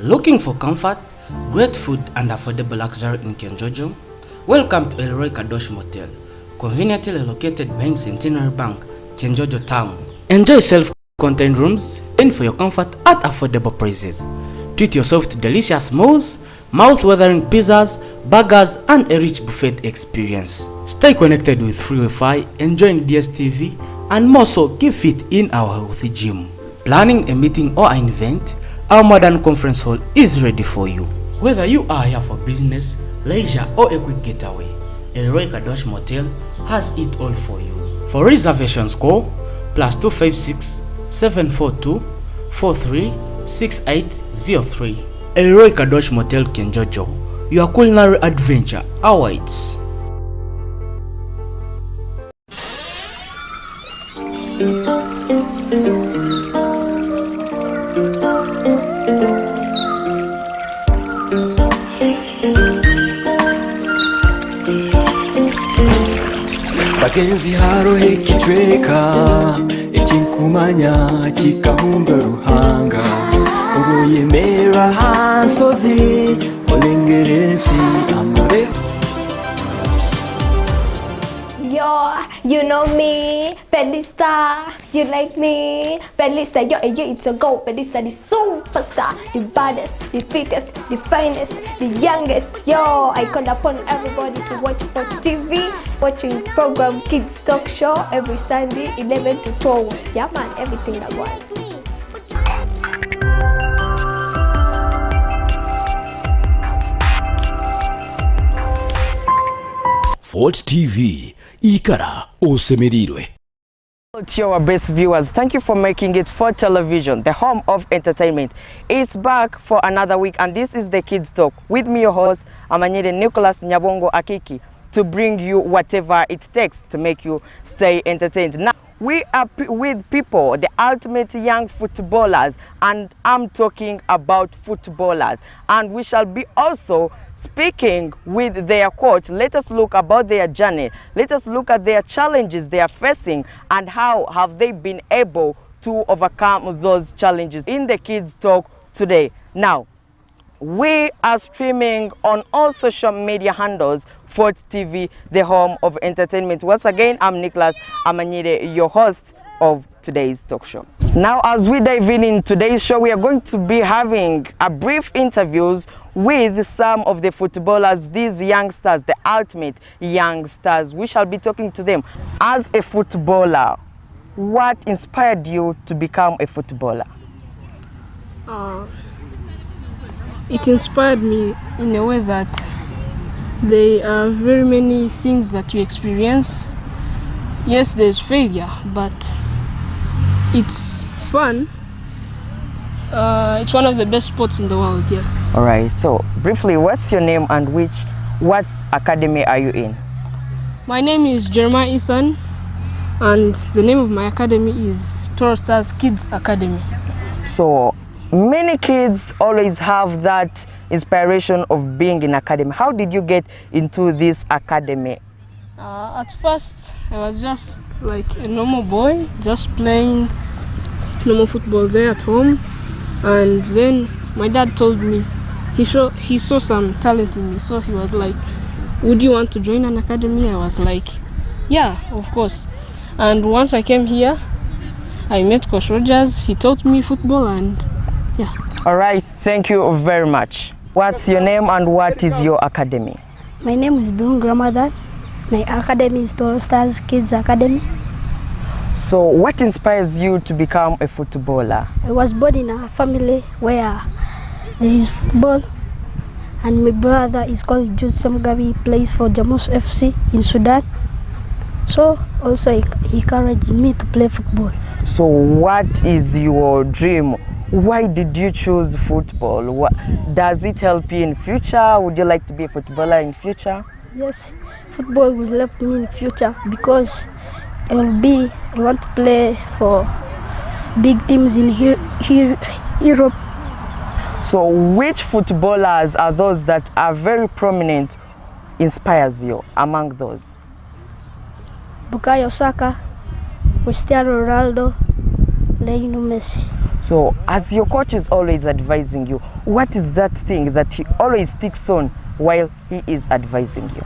Looking for comfort, great food and affordable luxury in Kenjojo? Welcome to Elroy Kadosh Motel, conveniently located behind Centenary Bank, Kenjojo Town. Enjoy self-contained rooms and for your comfort at affordable prices. Treat yourself to delicious meals, mouth-watering pizzas, burgers and a rich buffet experience. Stay connected with free Wi-Fi, enjoying DSTV and more so keep fit in our healthy gym. Planning a meeting or an event? Our modern conference hall is ready for you. Whether you are here for business, leisure or a quick getaway, Elroy Kadosh Motel has it all for you. For reservations call +256 742 436803. Elroy Kadosh Motel Kenjojo, your culinary adventure awaits. Bagenzi harohe kichweka ekinkumanya kikahumba ruhanga ubuyemera hansozi olengeresi amare. Yo, you know me, Pelista, you like me, Pelista, yo, it's a go, Pelista, the superstar, the baddest, the fittest, the finest, the youngest, yo, I call upon everybody to watch for TV, watching program Kids Talk Show every Sunday, 11 to 12, yeah man, everything I want. Fort TV, Ikara Osemerirwe. To our best viewers, thank you for making it for television, the home of entertainment. It's back for another week and this is the Kids Talk. With me, your host, Amanyire Nicholas Nyabongo Akiki, to bring you whatever it takes to make you stay entertained. Now, we are with people, the ultimate young footballers, and I'm talking about footballers. And we shall be also speaking with their coach. Let us look about their journey. Let us look at their challenges they are facing and how have they been able to overcome those challenges in the Kids Talk today. Now, we are streaming on all social media handles, Fort TV, the home of entertainment. Once again, I'm Nicholas Amanyire, your host of today's talk show. Now, as we dive in today's show, we are going to be having a brief interviews with some of the footballers, these youngsters, the ultimate youngsters. We shall be talking to them. As a footballer, what inspired you to become a footballer? It inspired me in a way that there are very many things that you experience. Yes, there's failure, but it's fun. It's one of the best sports in the world, yeah. All right, so briefly, what's your name and what academy are you in? My name is Jeremiah Ethan, and the name of my academy is Toro Stars Kids Academy. So, many kids always have that inspiration of being in academy. How did you get into this academy? At first, I was just like a normal boy, just playing normal football there at home. And then my dad told me, he saw some talent in me. So he was like, would you want to join an academy? I was like, yeah, of course. And once I came here, I met Coach Rogers. He taught me football and yeah. All right, thank you very much. What's your name and what is your academy? My name is Brun Grandmother. My academy is Toro Stars Kids Academy. So what inspires you to become a footballer? I was born in a family where there is football, and my brother is called Jude Samgabi. He plays for Jamus FC in Sudan. So also he encouraged me to play football. So what is your dream? Why did you choose football? Does it help you in future? Would you like to be a footballer in future? Yes, football will help me in future because I want to play for big teams in Europe. So which footballers are those that are very prominent, inspires you among those? Bukayo Saka, Cristiano Ronaldo, Lionel Messi. So as your coach is always advising you, what is that thing that he always sticks on while he is advising you?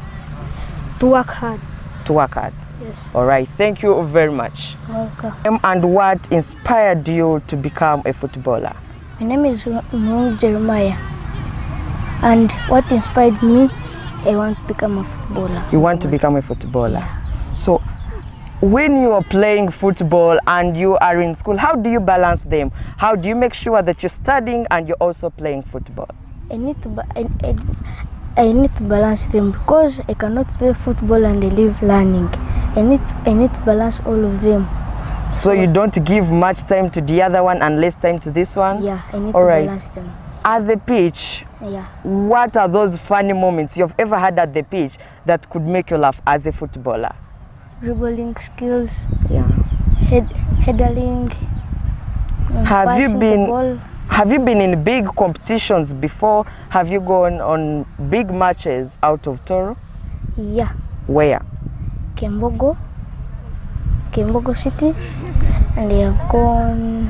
To work hard. To work hard. Yes. All right, thank you very much. Welcome. And what inspired you to become a footballer? My name is Mungu Jeremiah. And what inspired me, I want to become a footballer. You want to become a footballer? Yeah. So when you are playing football and you are in school, how do you balance them? How do you make sure that you're studying and you're also playing football? I need to balance them because I cannot play football and I live learning. I need to balance all of them. So you don't give much time to the other one and less time to this one? Yeah, I need all to right. balance them. At the pitch, Yeah. what are those funny moments you've ever had at the pitch that could make you laugh as a footballer? Dribbling skills, Yeah. headering. Have you passing the been ball. Have you been in big competitions before? Have you gone on big matches out of Toro? Yeah. Where? Kembogo City, and I have gone.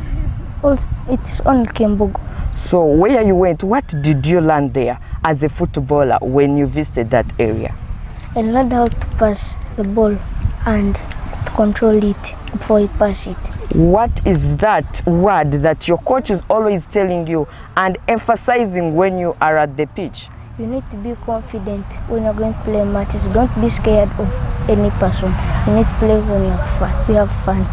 Also, it's on Kembogo. So where you went, what did you learn there as a footballer when you visited that area? I learned how to pass the ball and to control it before I pass it. What is that word that your coach is always telling you and emphasizing when you are at the pitch? You need to be confident when you're going to play matches. Don't be scared of any person. You need to play when you have fun. We have fun.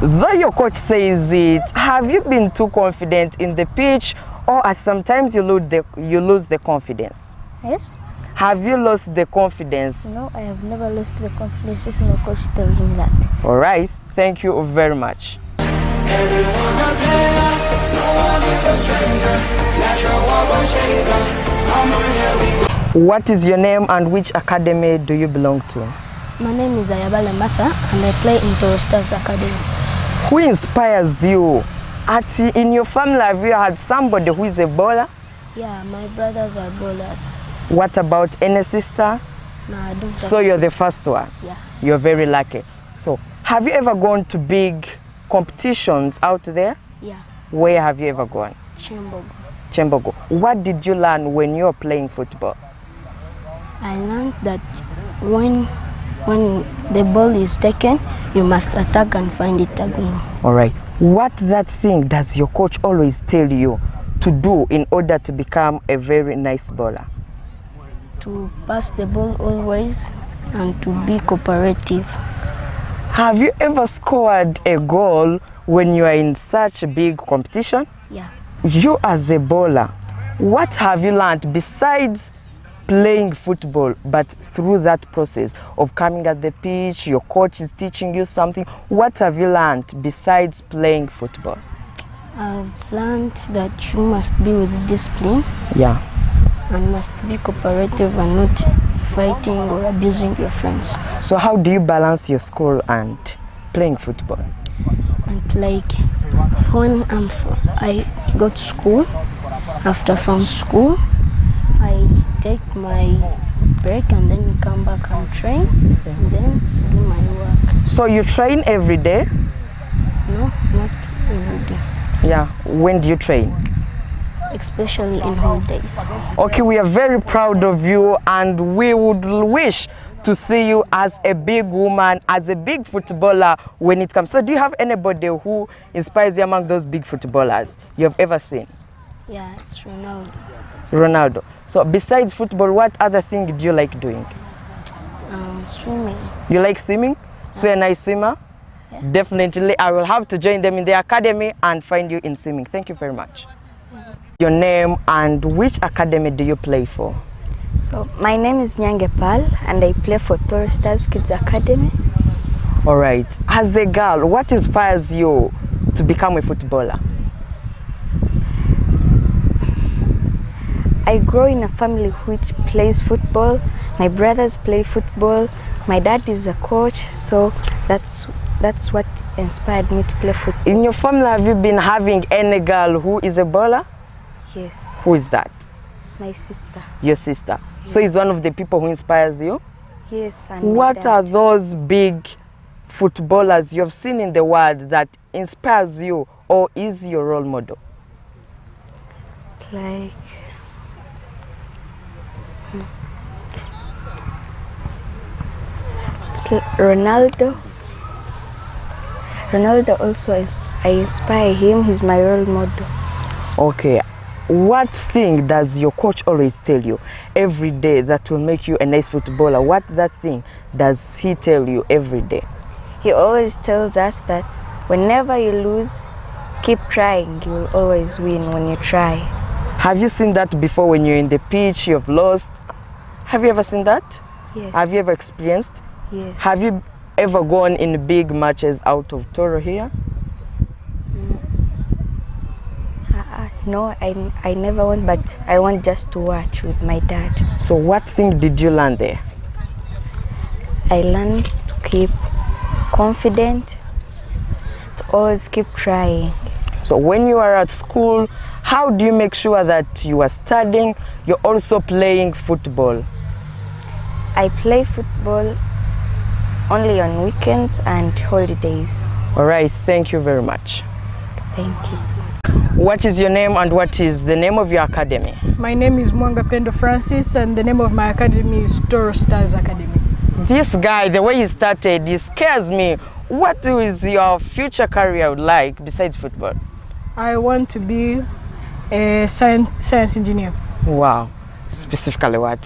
Though your coach says it, have you been too confident in the pitch, or sometimes you lose the confidence? Yes? Have you lost the confidence? No, I have never lost the confidence. This my coach tells me that. All right, thank you very much. Everyone's a player, no one is a stranger. Natural wobble shaker. Come on, here we go. What is your name and which academy do you belong to? My name is Ayabala Martha and I play in Toro Stars Academy. Who inspires you? In your family, have you had somebody who is a bowler? Yeah, my brothers are bowlers. What about any sister? No, I don't. So you're the first one? Yeah. You're very lucky. So have you ever gone to big competitions out there? Yeah. Where have you ever gone? Chembogo. What did you learn when you were playing football? I learned that when the ball is taken, you must attack and find it again. All right. What that thing does your coach always tell you to do in order to become a very nice bowler? To pass the ball always and to be cooperative. Have you ever scored a goal when you are in such a big competition? Yeah. You as a bowler, what have you learned besides playing football, but through that process of coming at the pitch, your coach is teaching you something? What have you learned besides playing football? I've learned that you must be with discipline. Yeah. And must be cooperative and not fighting or abusing your friends. So how do you balance your school and playing football? And like when I go to school, from school, I take my break and then come back and train and then do my work. So you train every day? No, not every day. Yeah, when do you train? Especially in holidays. Okay, we are very proud of you and we would wish to see you as a big woman, as a big footballer when it comes. So do you have anybody who inspires you among those big footballers you have ever seen? Yeah, it's Ronaldo. Ronaldo. So besides football, what other thing do you like doing? Swimming. You like swimming? So you're a nice swimmer? Yeah. Definitely, I will have to join them in the academy and find you in swimming. Thank you very much. Your name and which academy do you play for? So my name is Nyange Pal and I play for Toro Stars Kids Academy. All right. As a girl, what inspires you to become a footballer? I grow in a family which plays football. My brothers play football. My dad is a coach, so that's what inspired me to play football. In your family, have you been having any girl who is a bowler? Yes. Who is that? My sister. Your sister. Yes. So he's one of the people who inspires you? Yes. And what are those big footballers you have seen in the world that inspires you or is your role model? It's like Ronaldo. Ronaldo also, I inspire him. He's my role model. Okay. What thing does your coach always tell you every day that will make you a nice footballer? What that thing does he tell you every day? He always tells us that whenever you lose, keep trying. You will always win when you try. Have you seen that before when you're in the pitch, you've lost? Have you ever seen that? Yes. Have you ever experienced? Yes. Have you ever gone in big matches out of Toro here? No, I never went, but I went just to watch with my dad. So what thing did you learn there? I learned to keep confident, to always keep trying. So when you are at school, how do you make sure that you are studying, you're also playing football? I play football only on weekends and holidays. All right, thank you very much. Thank you. What is your name and what is the name of your academy? My name is Mwanga Pendo Francis and the name of my academy is Toro Stars Academy. This guy, the way he started, he scares me. What is your future career like besides football? I want to be a science engineer. Wow. Specifically what?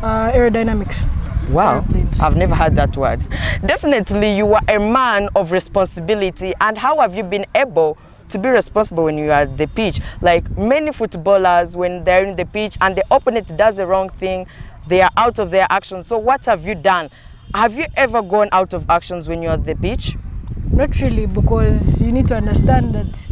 Aerodynamics. Wow, Airplanes. I've never heard that word. Definitely you are a man of responsibility. And how have you been able to be responsible when you are at the pitch? Like many footballers, when they're in the pitch and the opponent does the wrong thing, they are out of their action. So what have you done? Have you ever gone out of actions when you're at the pitch? Not really, because you need to understand that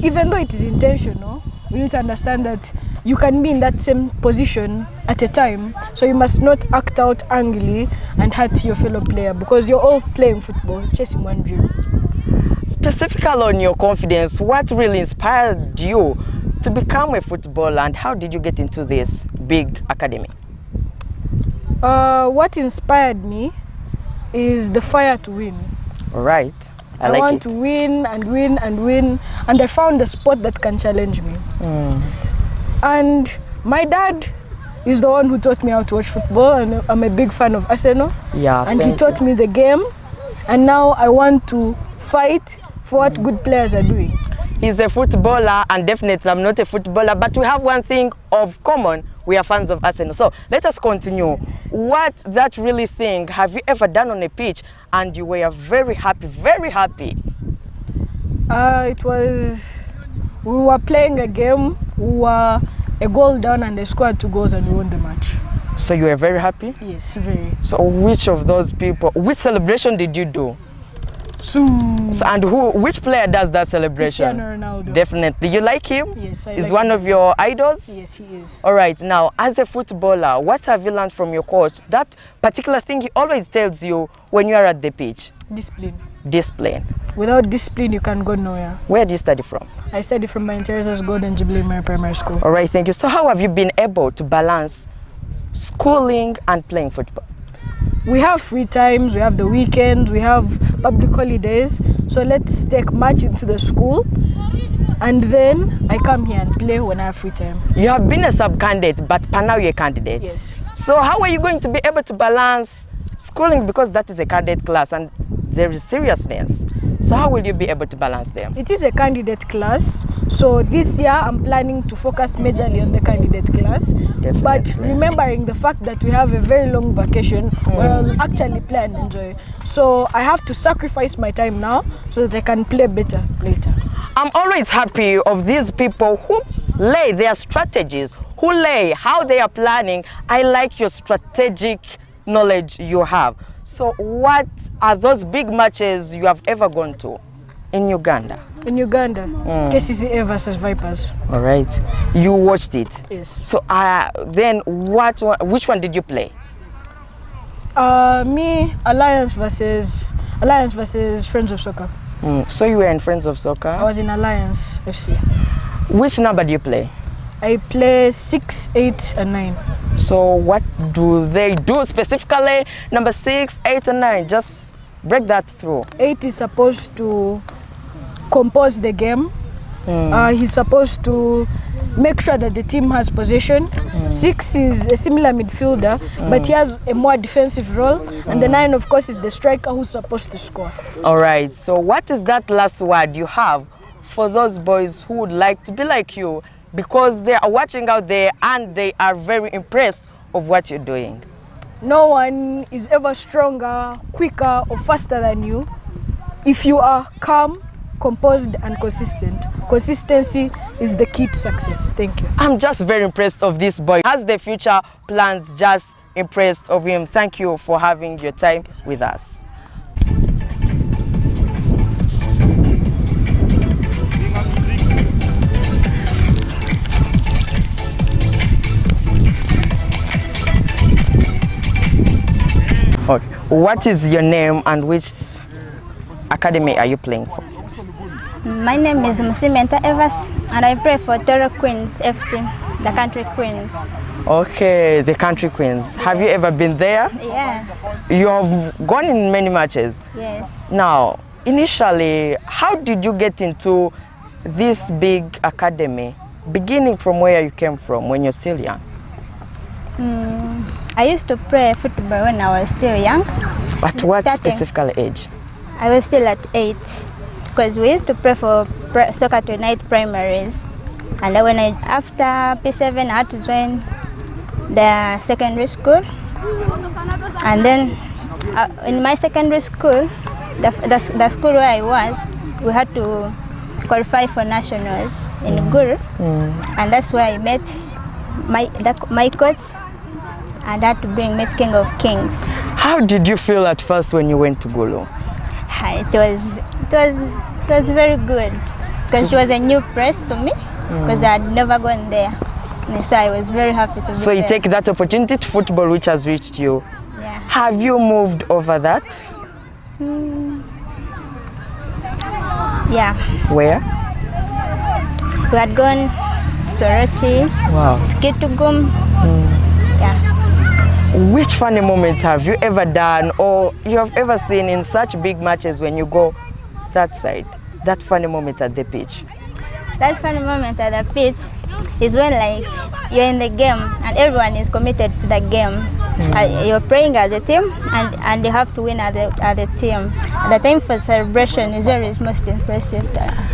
even though it is intentional, you need to understand that you can be in that same position at a time. So you must not act out angrily and hurt your fellow player, because you're all playing football, chasing one dream. Specifically on your confidence, what really inspired you to become a footballer and how did you get into this big academy? What inspired me is the fire to win. All right, I I like want it. to win and win and win, and I found a sport that can challenge me. And my dad is the one who taught me how to watch football, and I'm a big fan of Arsenal. Yeah, And he taught me the game, and now I want to fight for what good players are doing. He's a footballer and definitely I'm not a footballer, but we have one thing of common. We are fans of Arsenal. So let us continue. What that really thing have you ever done on a pitch and you were very happy, very happy? It was, we were playing a game, we were a goal down and they scored 2 goals and we won the match. So you were very happy? Yes, very. So which of those people, which celebration did you do? So, and which player does that celebration? Cristiano Ronaldo. Definitely. You like him? Yes, I He's like one him. of your idols? Yes, he is. All right, now, as a footballer, what have you learned from your coach? That particular thing he always tells you when you are at the pitch? Discipline. Discipline. Without discipline, you can go nowhere. Where do you study from? I study from Mount Teresa's Golden Jubilee Primary School. All right, thank you. So how have you been able to balance schooling and playing football? We have free times, we have the weekends, we have public holidays. So let's take March into the school, and then I come here and play when I have free time. You have been a sub-candidate, but now you're a candidate. Yes. So how are you going to be able to balance schooling, because that is a cadet class and there is seriousness? So how will you be able to balance them? It is a candidate class, so this year I'm planning to focus majorly on the candidate class. Definitely. But remembering the fact that we have a very long vacation where I'll actually play and enjoy. So I have to sacrifice my time now so that I can play better later. I'm always happy of these people who lay their strategies, who lay how they are planning. I like your strategic knowledge you have. So what are those big matches you have ever gone to in Uganda? In Uganda, KCCA versus Vipers. All right. You watched it? Yes. So then which one did you play? Me, Alliance versus Friends of Soccer. So you were in Friends of Soccer? I was in Alliance FC. Which number do you play? I play 6, 8, and 9. So what do they do specifically? Number 6, 8, and 9. Just break that through. 8 is supposed to compose the game. He's supposed to make sure that the team has possession. 6 is a similar midfielder, but he has a more defensive role. And the 9, of course, is the striker who's supposed to score. All right, so what is that last word you have for those boys who would like to be like you, because they are watching out there and they are very impressed of what you're doing? No one is ever stronger, quicker, or faster than you if you are calm, composed, and consistent. Consistency is the key to success. Thank you. I'm just very impressed of this boy. Has the future plans just impressed of him? Thank you for having your time with us. Okay. What is your name and which academy are you playing for? My name is Musimenta Evers and I play for Toro Queens FC, the Country Queens. Okay, the Country Queens. Have you ever been there? Yeah. You have gone in many matches? Yes. Now, initially, how did you get into this big academy, beginning from where you came from when you're still young? I used to play football when I was still young. At what specific age? I was still at 8, because we used to play for soccer tonight primaries. And then after P7, I had to join the secondary school. And then in my secondary school, the school where I was, we had to qualify for nationals in Guru. And that's where I met my coach, and I had to bring me King of Kings. How did you feel at first when you went to Gulu? It was very good, because it was a new place to me, because I had never gone there. And so I was very happy to be So you there. take that opportunity to football which has reached you. Yeah. Have you moved over that? Yeah. Where? We had gone Soroti, Wow. Kitugum. Yeah. Which funny moments have you ever done or you have ever seen in such big matches when you go that side? That funny moment at the pitch? That funny moment at the pitch is when you're in the game and everyone is committed to the game. You're playing as a team and you have to win as a team. The time for celebration is always most impressive to us.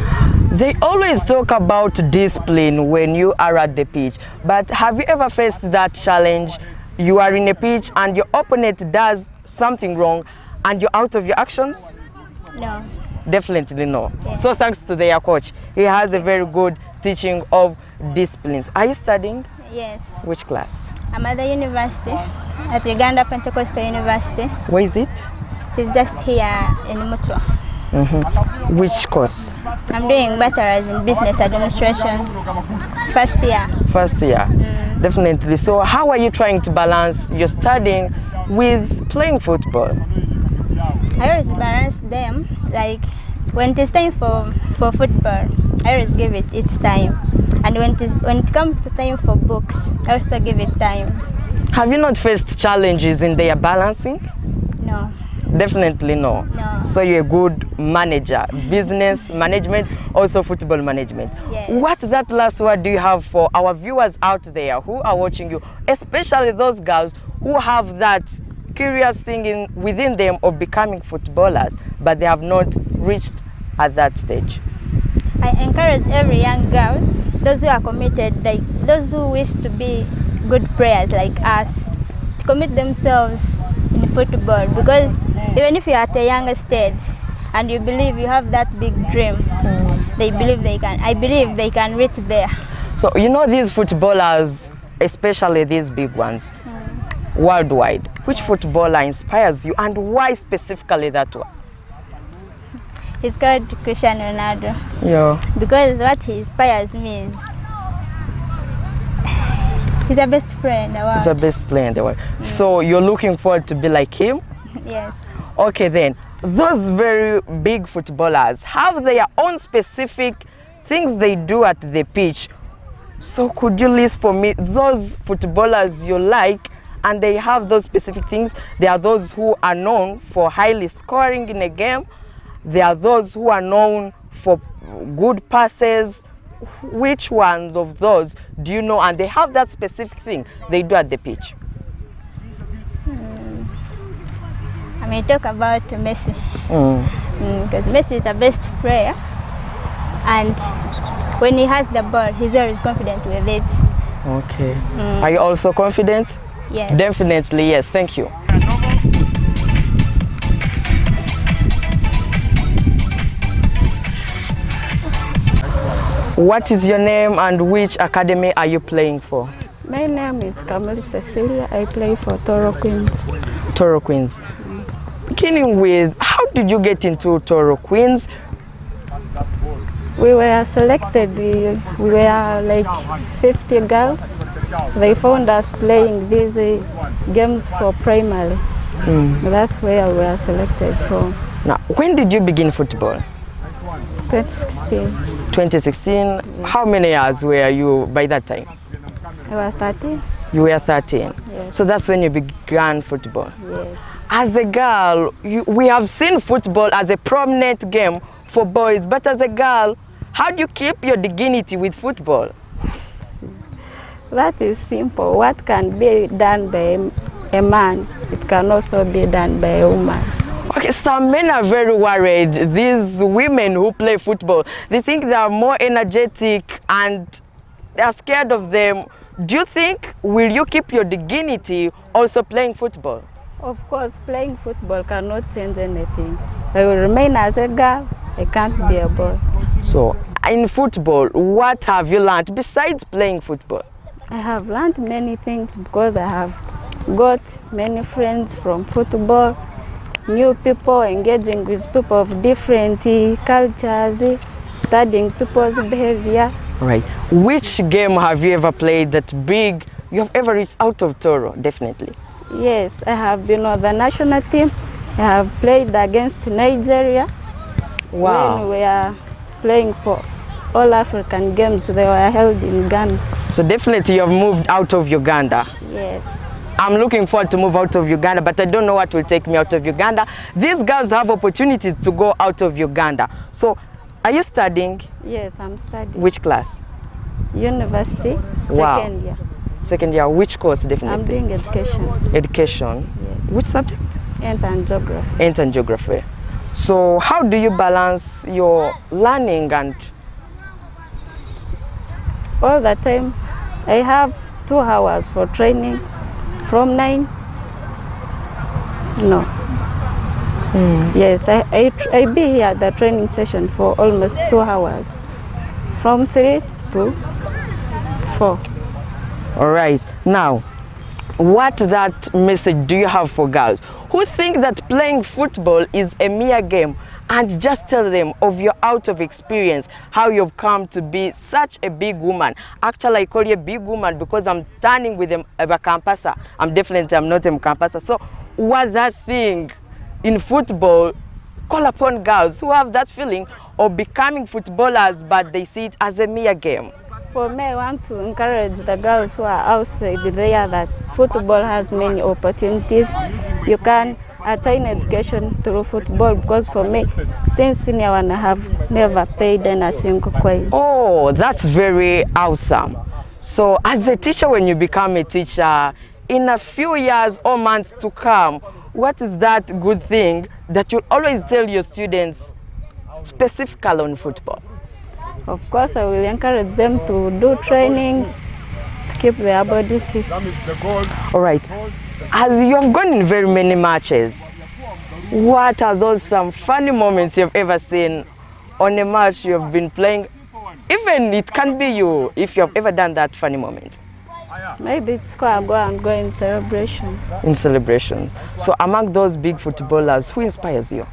They always talk about discipline when you are at the pitch, but have you ever faced that challenge? You are in a pitch and your opponent does something wrong and you're out of your actions? No. Definitely no. Yeah. So thanks to their coach. He has a very good teaching of disciplines. Are you studying? Yes. Which class? I'm at the university, at Uganda Pentecostal University. Where is it? It is just here in Mutwa. Which course? I'm doing bachelor's in business administration, first year. First year. Definitely. So how are you trying to balance your studying with playing football? I always balance them. Like when it is time for football, I always give it its time. And when it comes to time for books, I also give it time. Have you not faced challenges in their balancing? No. Definitely no. No. So you're a good manager, business management, also football management. Yes. What that last word do you have for our viewers out there who are watching you, especially those girls who have that curious thing within them of becoming footballers, but they have not reached at that stage? I encourage every young girls, those who are committed, like those who wish to be good players like us, to commit themselves in football, because even if you're at a younger stage and you believe you have that big dream, I believe they can reach there. So you know these footballers, especially these big ones, worldwide, which footballer inspires you and why specifically that one? He's called Cristiano Ronaldo. Yeah. Because what he inspires me is he's the best player in the world. He's the best player in the world. So you're looking forward to be like him? Yes. Okay then, those very big footballers have their own specific things they do at the pitch. So could you list for me those footballers you like and they have those specific things? There are those who are known for highly scoring in a game. There are those who are known for good passes. Which ones of those do you know, and they have that specific thing they do at the pitch? I may talk about Messi. Because Messi is the best player, and when he has the ball, he's always confident with it. Okay. Are you also confident? Yes. Definitely, yes. Thank you. What is your name and which academy are you playing for? My name is Kamali Cecilia. I play for Toro Queens. Toro Queens. Beginning with, how did you get into Toro Queens? We were selected, we were like 50 girls. They found us playing these games for primary. That's where we were selected from. Now, when did you begin football? 2016. 2016. Yes. How many years were you by that time? I was 13. You were 13. Yes. So that's when you began football. Yes. As a girl, we have seen football as a prominent game for boys, but as a girl, how do you keep your dignity with football? That is simple. What can be done by a man, it can also be done by a woman. Okay, some men are very worried. These women who play football, they think they are more energetic and they are scared of them. Do you think, will you keep your dignity also playing football? Of course, playing football cannot change anything. I will remain as a girl. I can't be a boy. So, in football, what have you learned besides playing football? I have learned many things because I have got many friends from football, new people, engaging with people of different cultures, studying people's behavior. Right. Which game have you ever played that big, you have ever reached out of Toro? Definitely. Yes, I have been on the national team. I have played against Nigeria. Wow. When we are playing for all African games, they were held in Ghana. So definitely you have moved out of Uganda. Yes. I'm looking forward to move out of Uganda, but I don't know what will take me out of Uganda. These girls have opportunities to go out of Uganda. So, are you studying? Yes, I'm studying. Which class? University, Wow. second year. Second year, which course definitely? I'm doing education. Education? Yes. Which subject? Ent and geography. Ent and geography. So, how do you balance your learning and... All the time, I have 2 hours for training from 9. No. Yes, I be here at the training session for almost 2 hours, from 3 to 4. All right. Now, what that message do you have for girls who think that playing football is a mere game, and just tell them of your out of experience, how you've come to be such a big woman? Actually, I call you a big woman because I'm turning with a Mkampasa. I'm not a Mkampasa. So what that thing in football, call upon girls who have that feeling of becoming footballers, but they see it as a mere game. For me, I want to encourage the girls who are outside there that football has many opportunities. You can attain education through football, because for me, since senior one, I have never paid a single coin. Oh, that's very awesome. So as a teacher, when you become a teacher, in a few years or months to come, what is that good thing that you'll always tell your students specifically on football? Of course, I will encourage them to do trainings to keep their body fit. All right. As you have gone in very many matches, what are those some funny moments you've ever seen on a match you have been playing? Even it can be you, if you have ever done that funny moment. Maybe it's go and go in celebration. In celebration. So among those big footballers, who inspires you?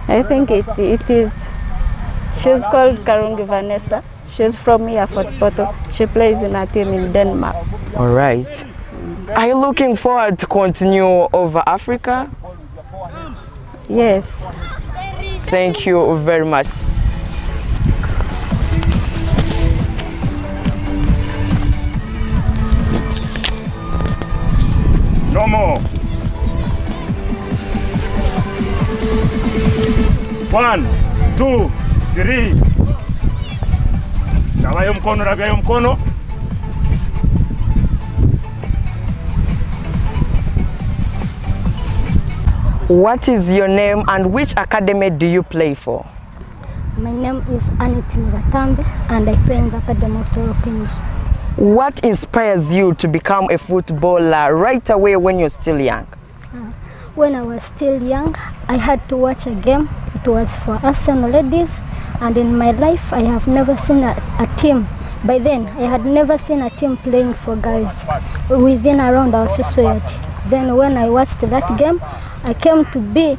I think it is, she's called Karungi Vanessa. She's from here, Fort Porto. She plays in a team in Denmark. All right. Are you looking forward to continue over Africa? Yes. Thank you very much. No more. 1, 2, 3. Ragayo mkono, ragayo mkono. What is your name and which academy do you play for? My name is Anit Ngatambe and I play in the Academy of Toro Kings. What inspires you to become a footballer right away when you're still young? When I was still young, I had to watch a game. It was for Arsenal ladies, and in my life I have never seen a team. By then, I had never seen a team playing for girls within around our society. Then when I watched that game, I came to be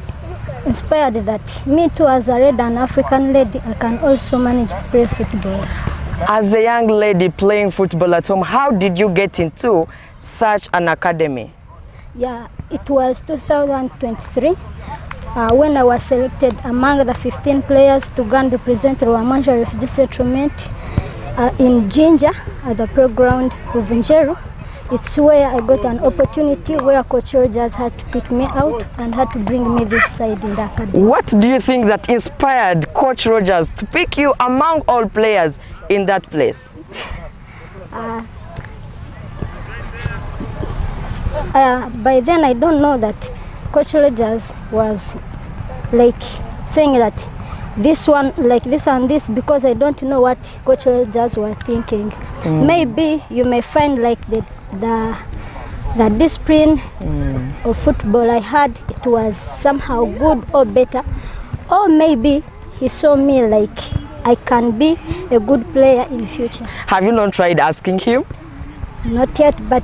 inspired that me too, as a red and African lady, I can also manage to play football. As a young lady playing football at home, how did you get into such an academy? Yeah, it was 2023 when I was selected among the 15 players to go and represent Rwamanja Refugee Settlement in Jinja at the playground of Njeru. It's where I got an opportunity where Coach Rogers had to pick me out and had to bring me this side in the academy. What do you think that inspired Coach Rogers to pick you among all players in that place? By then I don't know that Coach Rogers was like saying that this one like this and this, because I don't know what Coach Rogers was thinking. Maybe you may find like the discipline of football I had, it was somehow good or better, or maybe he saw me like I can be a good player in the future. Have you not tried asking him? Not yet, but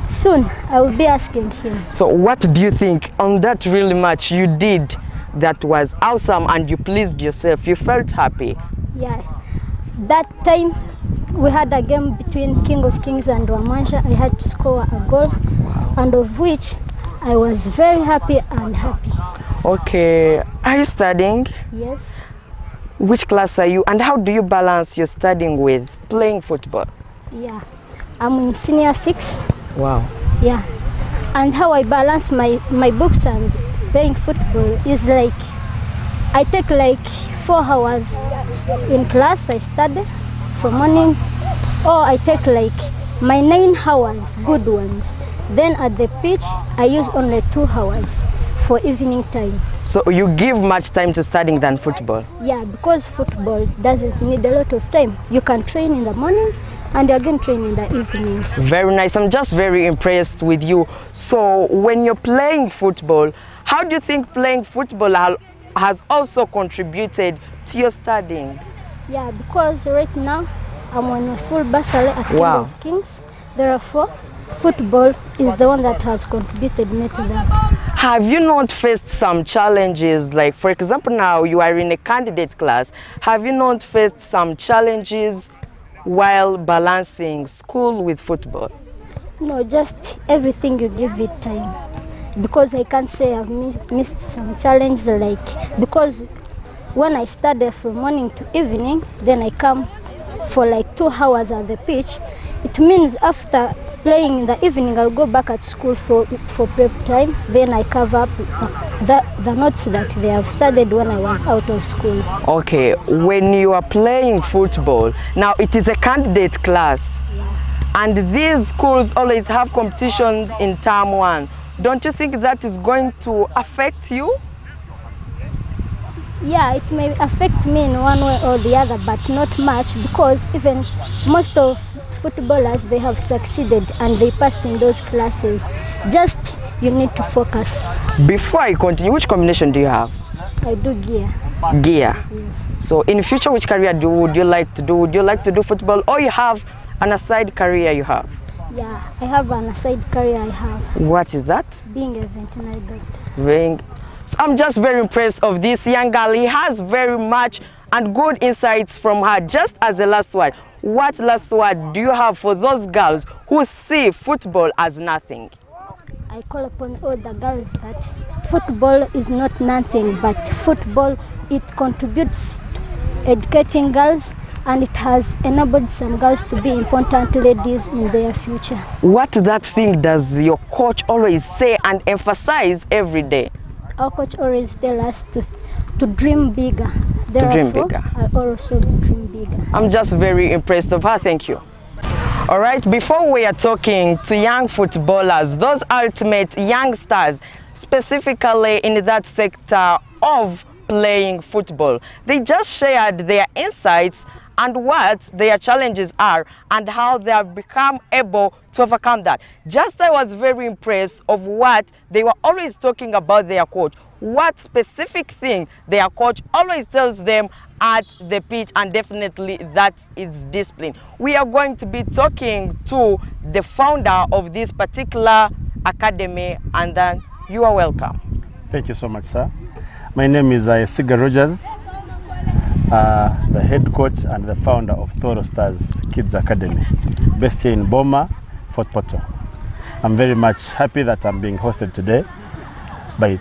soon I will be asking him. So what do you think on that really match you did that was awesome and you pleased yourself, you felt happy? Yeah, that time we had a game between King of Kings and Rwamanja. I had to score a goal, and of which I was very happy and happy. Okay, are you studying? Yes. Which class are you, and how do you balance your studying with playing football? Yeah, I'm in senior 6. Wow. Yeah, and how I balance my books and playing football is like I take like 4 hours in class, I study from morning, or I take like my 9 hours, good ones. Then at the pitch, I use only 2 hours for evening time. So you give much time to studying than football? Yeah, because football doesn't need a lot of time. You can train in the morning and again train in the evening. Very nice. I'm just very impressed with you. So when you're playing football, how do you think playing football has also contributed to your studying? Yeah, because right now I'm on a full bursary at King of Kings. Therefore, football is the one that has contributed me to that. Have you not faced some challenges? Like, for example, now you are in a candidate class. Have you not faced some challenges while balancing school with football? No, just everything you give it time. Because I can't say I've missed some challenges, like, because when I study from morning to evening, then I come for like 2 hours at the pitch. It means after playing in the evening, I'll go back at school for prep time. Then I cover up the notes that they have studied when I was out of school. Okay, when you are playing football, now it is a candidate class, and these schools always have competitions in term 1. Don't you think that is going to affect you? Yeah, it may affect me in one way or the other, but not much, because even most of footballers, they have succeeded and they passed in those classes. Just you need to focus. Before I continue, which combination do you have? I do gear. Gear? Yes. So in future, which career would you like to do? Would you like to do football, or you have an aside career you have? Yeah, I have an aside career I have. What is that? Being a veterinary doctor. So I'm just very impressed of this young girl. He has very much and good insights from her. Just as a last word, what last word do you have for those girls who see football as nothing? I call upon all the girls that football is not nothing, but football, it contributes to educating girls, and it has enabled some girls to be important ladies in their future. What that thing does your coach always say and emphasize every day? Our coach always tells us to dream bigger, dream bigger. I also dream bigger. I'm just very impressed of her. Thank you. All right, before we are talking to young footballers, those ultimate youngsters, specifically in that sector of playing football, they just shared their insights and what their challenges are and how they have become able to overcome that. Just I was very impressed of what they were always talking about their coach, what specific thing their coach always tells them at the pitch, and definitely that is discipline. We are going to be talking to the founder of this particular academy, and then you are welcome. Thank you so much, sir. My name is Siga Rogers, the head coach and the founder of Toro Stars Kids Academy, based here in Boma, Fort Portal. I'm very much happy that I'm being hosted today by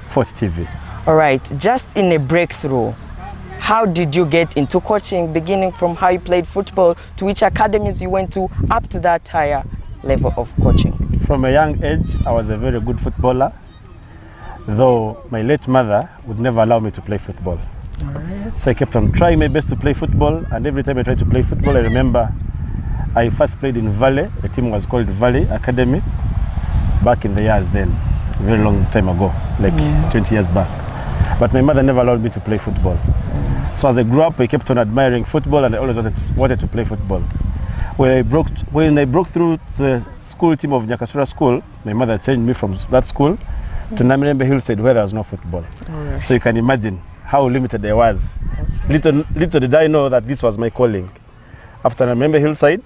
Fort TV. All right, just in a breakthrough, how did you get into coaching, beginning from how you played football to which academies you went to, up to that higher level of coaching? From a young age, I was a very good footballer, though my late mother would never allow me to play football. So I kept on trying my best to play football, and every time I tried to play football, I remember I first played in Valley. The team was called Valley Academy back in the years then, a very long time ago, like 20 years back. But my mother never allowed me to play football. So as I grew up, I kept on admiring football, and I always wanted to play football. When I broke through the school team of Nyakasura School, my mother changed me from that school to Namirembe Hillside, where there was no football. So you can imagine how limited I was. Little did I know that this was my calling. After Namirembe Hillside,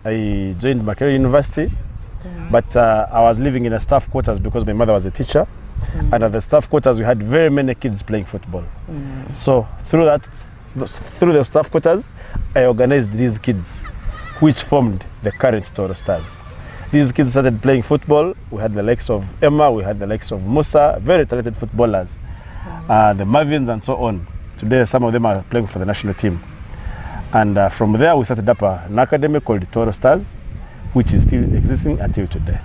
I joined Makerere University, but I was living in a staff quarters because my mother was a teacher. And at the staff quarters, we had very many kids playing football. So through the staff quarters, I organized these kids, which formed the current Toro Stars. These kids started playing football. We had the likes of Emma, we had the likes of Musa, very talented footballers, the Marvins and so on. Today, some of them are playing for the national team. And from there, we started up an academy called Toro Stars, which is still existing until today.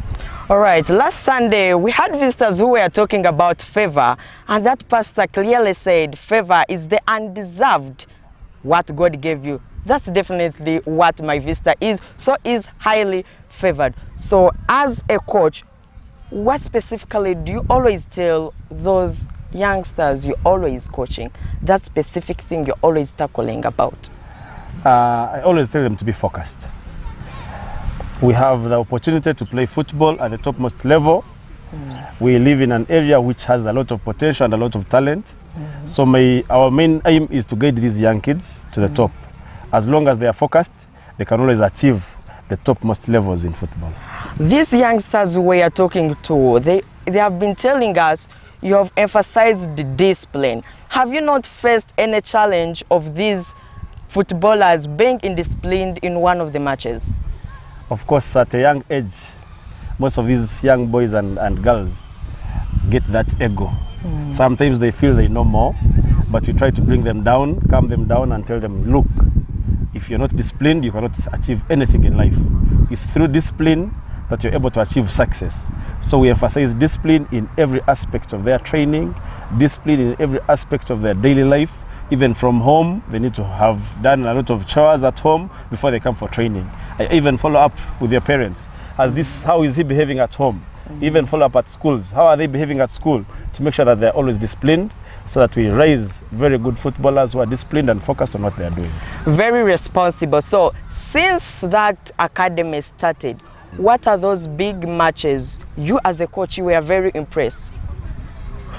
All right, last Sunday, we had visitors who were talking about favor, and that pastor clearly said favor is the undeserved what God gave you. That's definitely what my visitor is, so is highly favored. So as a coach, what specifically do you always tell those youngsters you're always coaching, that specific thing you're always tackling about? I always tell them to be focused. We have the opportunity to play football at the topmost level. We live in an area which has a lot of potential and a lot of talent. So our main aim is to guide these young kids to the top. As long as they are focused, they can always achieve the topmost levels in football. These youngsters we are talking to, they have been telling us you have emphasized the discipline. Have you not faced any challenge of these footballers being indisciplined in one of the matches? Of course, at a young age, most of these young boys and girls get that ego. Sometimes they feel they know more, but you try to bring them down, calm them down, and tell them, look, if you're not disciplined, you cannot achieve anything in life. It's through discipline that you're able to achieve success. So we emphasize discipline in every aspect of their training, discipline in every aspect of their daily life. Even from home, they need to have done a lot of chores at home before they come for training. I even follow up with their parents. How is he behaving at home? Even follow up at schools. How are they behaving at school? To make sure that they're always disciplined, so that we raise very good footballers who are disciplined and focused on what they are doing. Very responsible. So since that academy started, what are those big matches you as a coach, you were very impressed?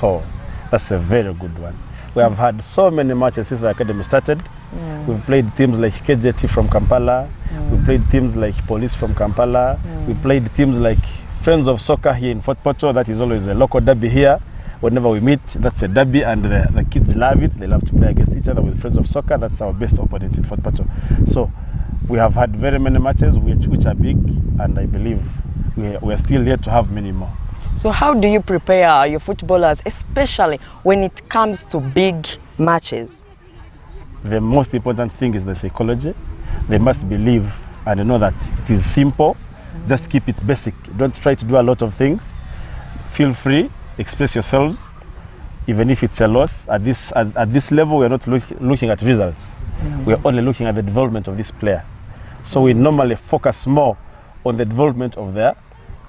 Oh, that's a very good one. We have had so many matches since the academy started. We've played teams like KJT from Kampala. We played teams like Police from Kampala. We played teams like Friends of Soccer here in Fort Portal. That is always a local derby here. Whenever we meet, that's a derby, and the kids love it. They love to play against each other with Friends of Soccer. That's our best opponent in Fort Portal. So we have had very many matches which are big, and I believe we are still here to have many more. So how do you prepare your footballers, especially when it comes to big matches? The most important thing is the psychology. They must believe and know that it is simple. Just keep it basic. Don't try to do a lot of things. Feel free, express yourselves. even if it's a loss, at this level, we're not looking at results. We're only looking at the development of this player. So we normally focus more on the development of their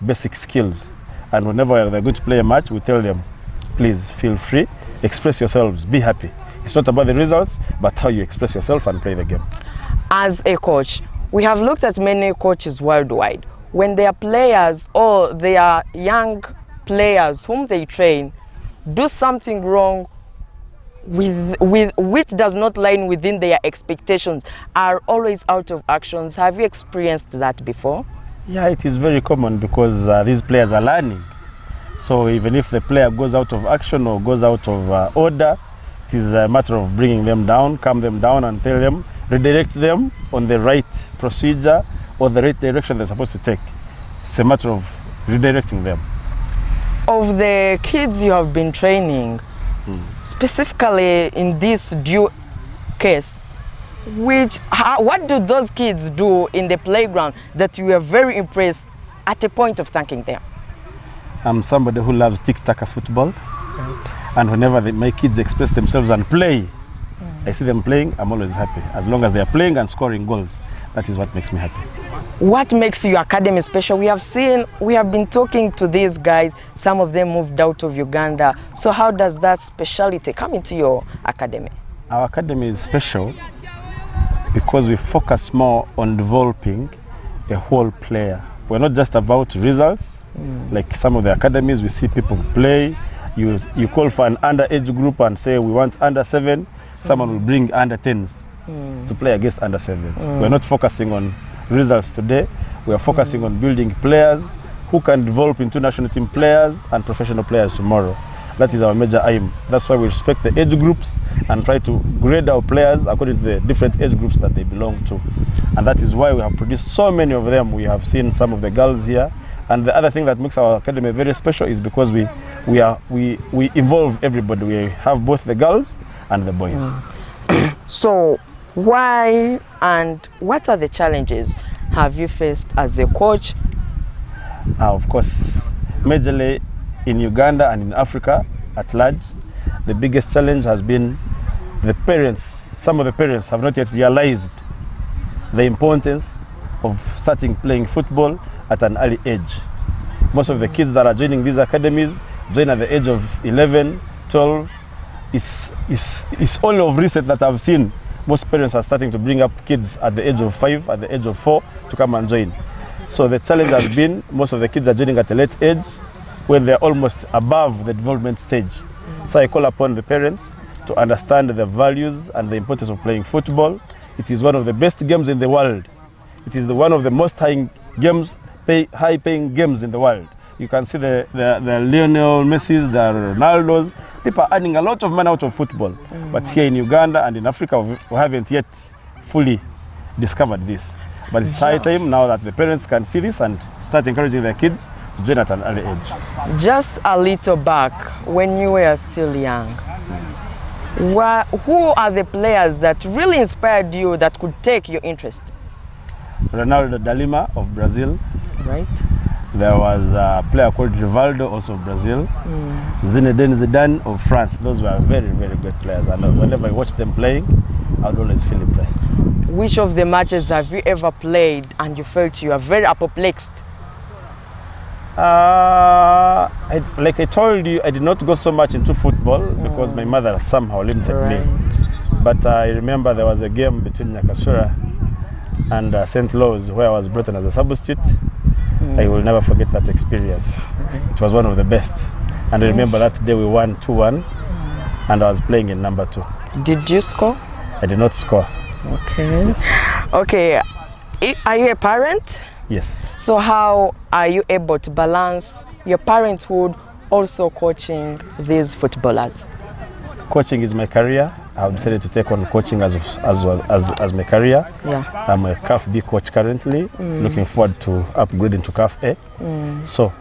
basic skills. And whenever they're going to play a match, we tell them, please feel free, express yourselves, be happy. It's not about the results, but how you express yourself and play the game. As a coach, we have looked at many coaches worldwide. When their players or their young players whom they train do something wrong which does not line within their expectations, are always out of actions. Have you experienced that before? Yeah, it is very common because these players are learning. So even if the player goes out of action or goes out of order, it is a matter of bringing them down, calm them down and tell them, redirect them on the right procedure or the right direction they're supposed to take. It's a matter of redirecting them. Of the kids you have been training, specifically in this due case, what do those kids do in the playground that you were very impressed at a point of thanking them? I'm somebody who loves tic-tac football. Right. And whenever my kids express themselves and play, I see them playing, I'm always happy. As long as they are playing and scoring goals, that is what makes me happy. What makes your academy special? We have been talking to these guys, some of them moved out of Uganda. So how does that speciality come into your academy? Our academy is special because we focus more on developing a whole player. We're not just about results. Like some of the academies, we see people play. You call for an underage group and say we want under 7. Someone will bring under 10s to play against under 7s. We're not focusing on results today. We are focusing on building players who can develop into national team players and professional players tomorrow. That is our major aim. That's why we respect the age groups and try to grade our players according to the different age groups that they belong to. And that is why we have produced so many of them. We have seen some of the girls here. And the other thing that makes our academy very special is because we involve everybody. We have both the girls and the boys. So why and what are the challenges have you faced as a coach? Of course, majorly in Uganda and in Africa at large, the biggest challenge has been the parents. Some of the parents have not yet realized the importance of starting playing football at an early age. Most of the kids that are joining these academies join at the age of 11, 12. It's only of recent that I've seen most parents are starting to bring up kids at the age of 5, at the age of 4 to come and join. So the challenge has been most of the kids are joining at a late age when they're almost above the development stage. So I call upon the parents to understand the values and the importance of playing football. It is one of the best games in the world. It is one of the most high-paying games in the world. You can see the Lionel Messi's, the Ronaldo's. People are earning a lot of money out of football. But here in Uganda and in Africa, we haven't yet fully discovered this. But it's high time now that the parents can see this and start encouraging their kids to join at an early age. Just a little back, when you were still young, who are the players that really inspired you that could take your interest? Ronaldo da Lima of Brazil. Right. There was a player called Rivaldo, also of Brazil. Zinedine Zidane of France. Those were very, very great players. And whenever I watch them playing, I would always feel impressed. Which of the matches have you ever played and you felt you are very perplexed? Like I told you, I did not go so much into football because my mother somehow limited me. But I remember there was a game between Nyakasura and St. Louis where I was brought in as a substitute. I will never forget that experience. It was one of the best. And I remember that day we won 2-1 and I was playing in number 2. Did you score? I did not score. Okay. Yes. Okay. Are you a parent? Yes. So how are you able to balance your parenthood also coaching these footballers? Coaching is my career. I've decided to take on coaching as my career. Yeah. I'm a CAF B coach currently, looking forward to upgrading to CAF A. So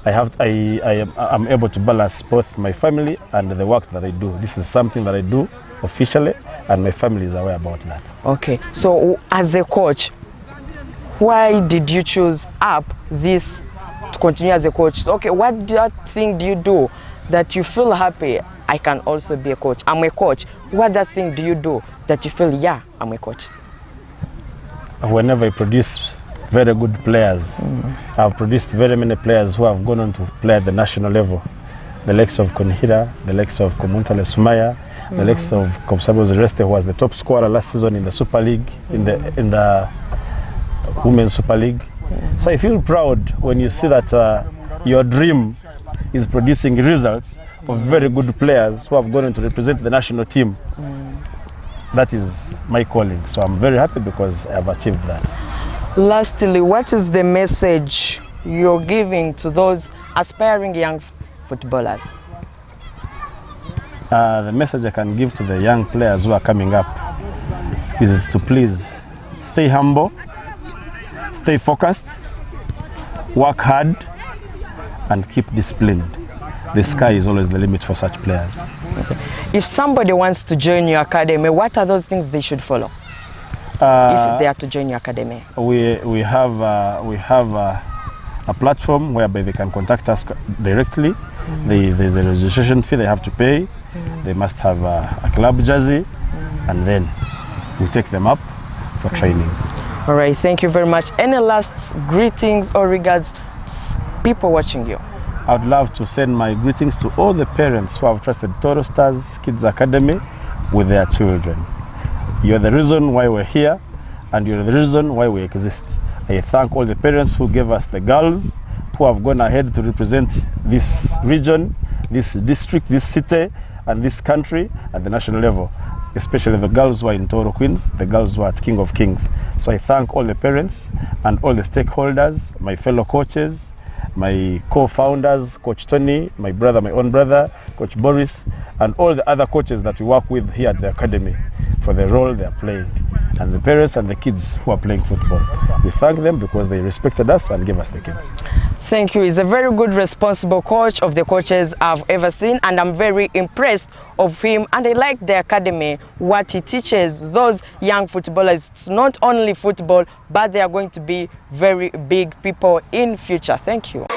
I'm able to balance both my family and the work that I do. This is something that I do officially, and my family is aware about that. Okay. So as a coach, why did you choose this to continue as a coach? Okay, what thing do you do that you feel happy I can also be a coach. I'm a coach. What other thing do you do that you feel, yeah, I'm a coach? Whenever I produce very good players, I've produced very many players who have gone on to play at the national level. The likes of Konhira, the likes of Komuntale Sumaya, the likes of Komsabo Zereste, who was the top scorer last season in the Super League, in the Women's Super League. So I feel proud when you see that your dream is producing results of very good players who have gone on to represent the national team. That is my calling. So I'm very happy because I have achieved that. Lastly, what is the message you're giving to those aspiring young footballers? The message I can give to the young players who are coming up is to please stay humble, stay focused, work hard, and keep disciplined. The sky is always the limit for such players. Okay. If somebody wants to join your academy, what are those things they should follow if they are to join your academy? We have a platform whereby they can contact us directly. There's a registration fee they have to pay. They must have a club jersey, and then we take them up for trainings. All right, thank you very much. Any last greetings or regards to people watching you? I would love to send my greetings to all the parents who have trusted Toro Stars Kids Academy with their children. You're the reason why we're here, and you're the reason why we exist. I thank all the parents who gave us the girls who have gone ahead to represent this region, this district, this city, and this country at the national level, especially the girls who are in Toro Queens, the girls who are at King of Kings. So I thank all the parents and all the stakeholders, my fellow coaches, my co-founders, Coach Tony, my brother, my own brother, Coach Boris, and all the other coaches that we work with here at the academy for the role they are playing, and the parents and the kids who are playing football. We thank them because they respected us and gave us the kids. Thank you. He's a very good, responsible coach of the coaches I've ever seen, and I'm very impressed of him, and I like the academy, what he teaches those young footballers. It's not only football, but they are going to be very big people in future. Thank you.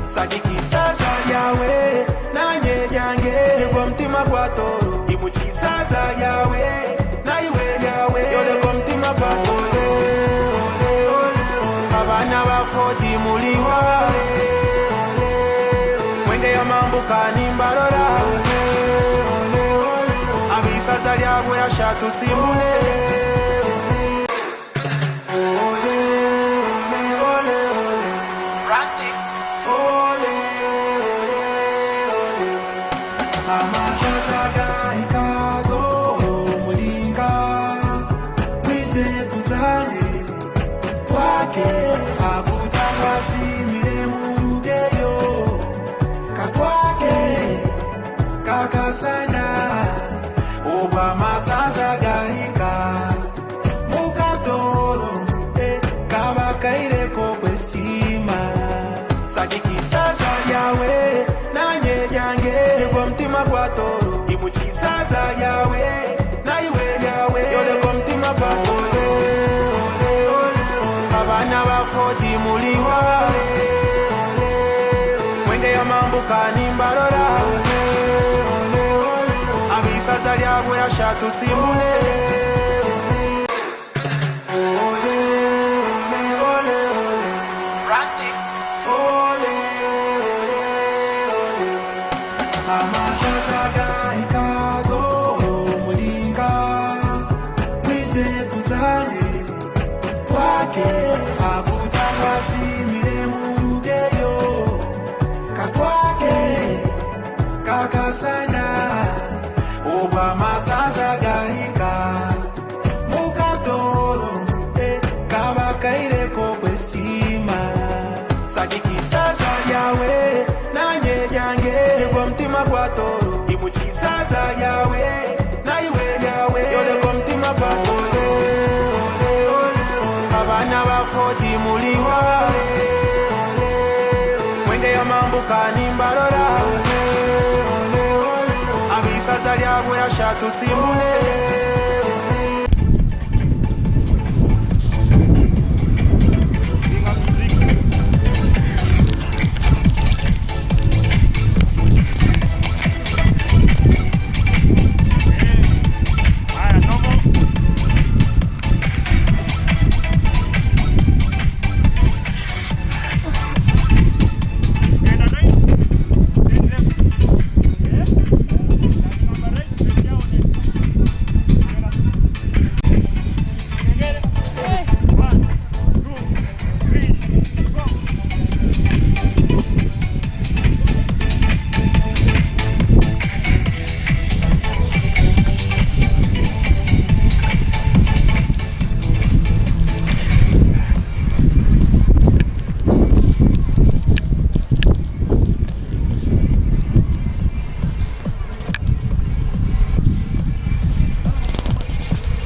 Sadiki sasa mutima gwa toro imuchisaza lyawe naiwe lyawe yoleko mutima gwa toro abana bafoti muliwa mwenge ya mambuka nimbalora abisaza lyabwe ashatu simbune sana oba masaza gaika mukatoro kaba kaire ko kwesima sagiki saza yawe nanye jange kwa mtima kwa toro imuchisaza yawe naiwe yawe yole kwa mtima kwa toro abana bafoti muliwa mwenge ya mambuka nimbalora abisaza lyabwe ashatu simbune amasaza gaikago mulinga mwite tuzane twake akutangasi miremu rugeyo katwake kakasana oba masaza gaika mukatoro kaba kaire ko kwesima sagiki saza yawe nanye jange kwa mtima kwa toro imuchisaza yawe naiwe yawe yole kwa mtima kwa toro abana bafoti muliwa mwenge ya mambuka nimbalora abisaza lyabwe ashatu simbune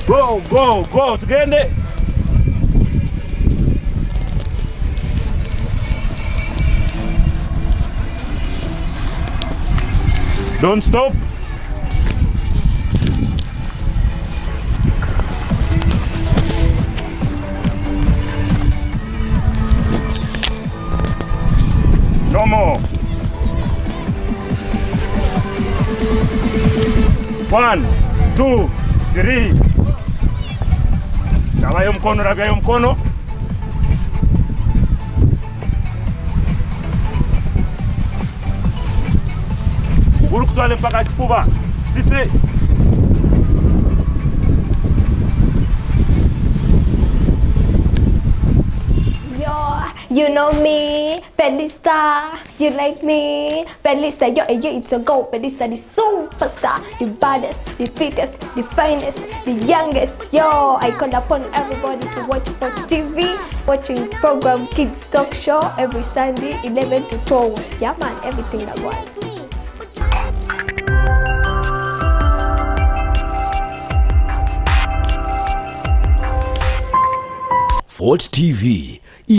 Go, tugende. Don't stop. No more. 1, 2, 3. Ragayo mkono. Urukutwale mpaka kifuba. Sisi. You know me, Felista, you like me, Felista, yo, it's a go, Felista, the superstar, the baddest, the fittest, the finest, the youngest, yo, I call upon everybody to watch Fort TV, watching program Kids Talk Show every Sunday, 11 to 12, yeah man, everything that one. Fort TV,